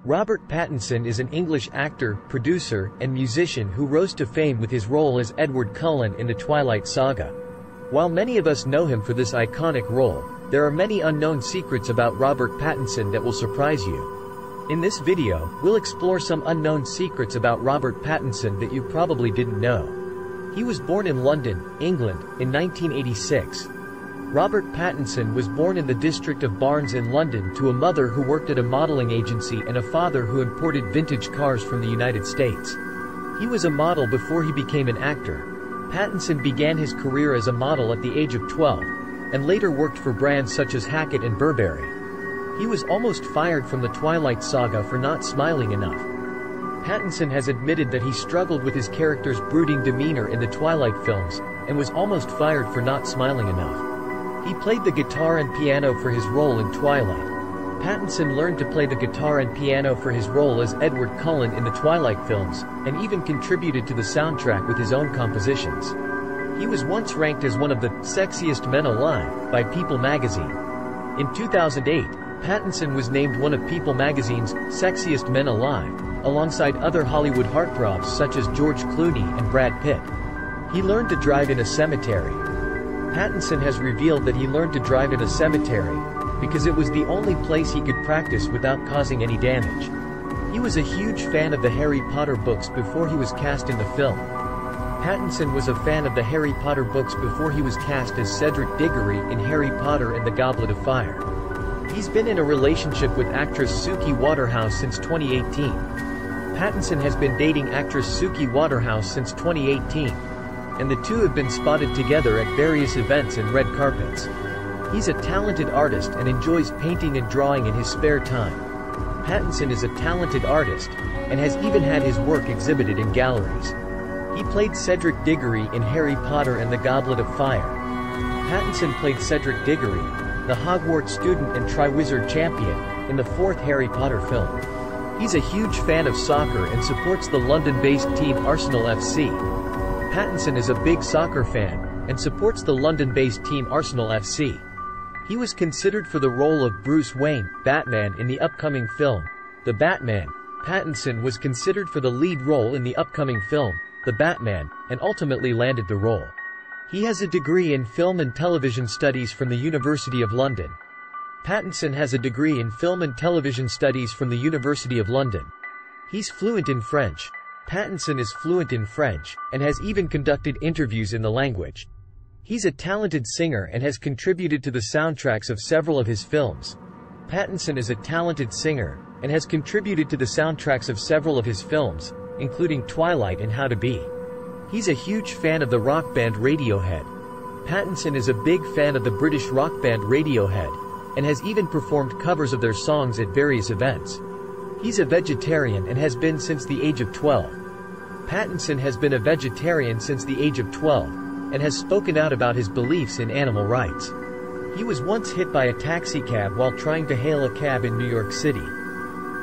Robert Pattinson is an English actor, producer, and musician who rose to fame with his role as Edward Cullen in the Twilight Saga. While many of us know him for this iconic role, there are many unknown secrets about Robert Pattinson that will surprise you. In this video, we'll explore some unknown secrets about Robert Pattinson that you probably didn't know. He was born in London, England, in 1986. Robert Pattinson was born in the district of Barnes in London to a mother who worked at a modeling agency and a father who imported vintage cars from the United States. He was a model before he became an actor. Pattinson began his career as a model at the age of 12, and later worked for brands such as Hackett and Burberry. He was almost fired from the Twilight Saga for not smiling enough. Pattinson has admitted that he struggled with his character's brooding demeanor in the Twilight films, and was almost fired for not smiling enough. He played the guitar and piano for his role in Twilight. Pattinson learned to play the guitar and piano for his role as Edward Cullen in the Twilight films, and even contributed to the soundtrack with his own compositions. He was once ranked as one of the sexiest men alive by People magazine. In 2008, Pattinson was named one of People magazine's sexiest men alive, alongside other Hollywood heartthrobs such as George Clooney and Brad Pitt. He learned to drive in a cemetery. Pattinson has revealed that he learned to drive in a cemetery because it was the only place he could practice without causing any damage. He was a huge fan of the Harry Potter books before he was cast in the film. Pattinson was a fan of the Harry Potter books before he was cast as Cedric Diggory in Harry Potter and the Goblet of Fire. He's been in a relationship with actress Suki Waterhouse since 2018. Pattinson has been dating actress Suki Waterhouse since 2018. And the two have been spotted together at various events and red carpets. He's a talented artist and enjoys painting and drawing in his spare time. Pattinson is a talented artist, and has even had his work exhibited in galleries. He played Cedric Diggory in Harry Potter and the Goblet of Fire. Pattinson played Cedric Diggory, the Hogwarts student and Triwizard champion, in the fourth Harry Potter film. He's a huge fan of soccer and supports the London-based team Arsenal FC. Pattinson is a big soccer fan, and supports the London-based team Arsenal FC. He was considered for the role of Bruce Wayne, Batman in the upcoming film, The Batman. Pattinson was considered for the lead role in the upcoming film, The Batman, and ultimately landed the role. He has a degree in Film and Television Studies from the University of London. Pattinson has a degree in Film and Television Studies from the University of London. He's fluent in French. Pattinson is fluent in French, and has even conducted interviews in the language. He's a talented singer and has contributed to the soundtracks of several of his films. Pattinson is a talented singer, and has contributed to the soundtracks of several of his films, including Twilight and How to Be. He's a huge fan of the rock band Radiohead. Pattinson is a big fan of the British rock band Radiohead, and has even performed covers of their songs at various events. He's a vegetarian and has been since the age of 12. Pattinson has been a vegetarian since the age of 12, and has spoken out about his beliefs in animal rights. He was once hit by a taxicab while trying to hail a cab in New York City.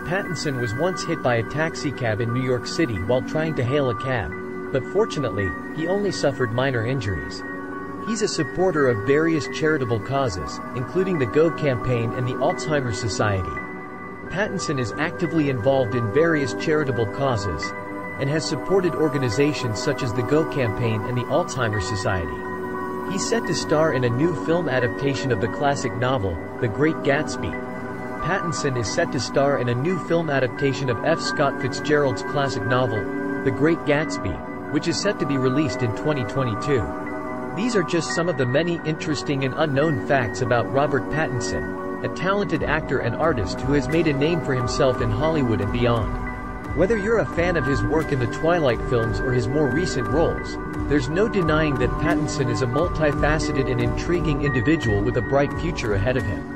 Pattinson was once hit by a taxicab in New York City while trying to hail a cab, but fortunately, he only suffered minor injuries. He's a supporter of various charitable causes, including the Go campaign and the Alzheimer's Society. Pattinson is actively involved in various charitable causes, and has supported organizations such as the Go campaign and the Alzheimer's Society. He's set to star in a new film adaptation of the classic novel, The Great Gatsby. Pattinson is set to star in a new film adaptation of F. Scott Fitzgerald's classic novel, The Great Gatsby, which is set to be released in 2022. These are just some of the many interesting and unknown facts about Robert Pattinson, a talented actor and artist who has made a name for himself in Hollywood and beyond. Whether you're a fan of his work in the Twilight films or his more recent roles, there's no denying that Pattinson is a multifaceted and intriguing individual with a bright future ahead of him.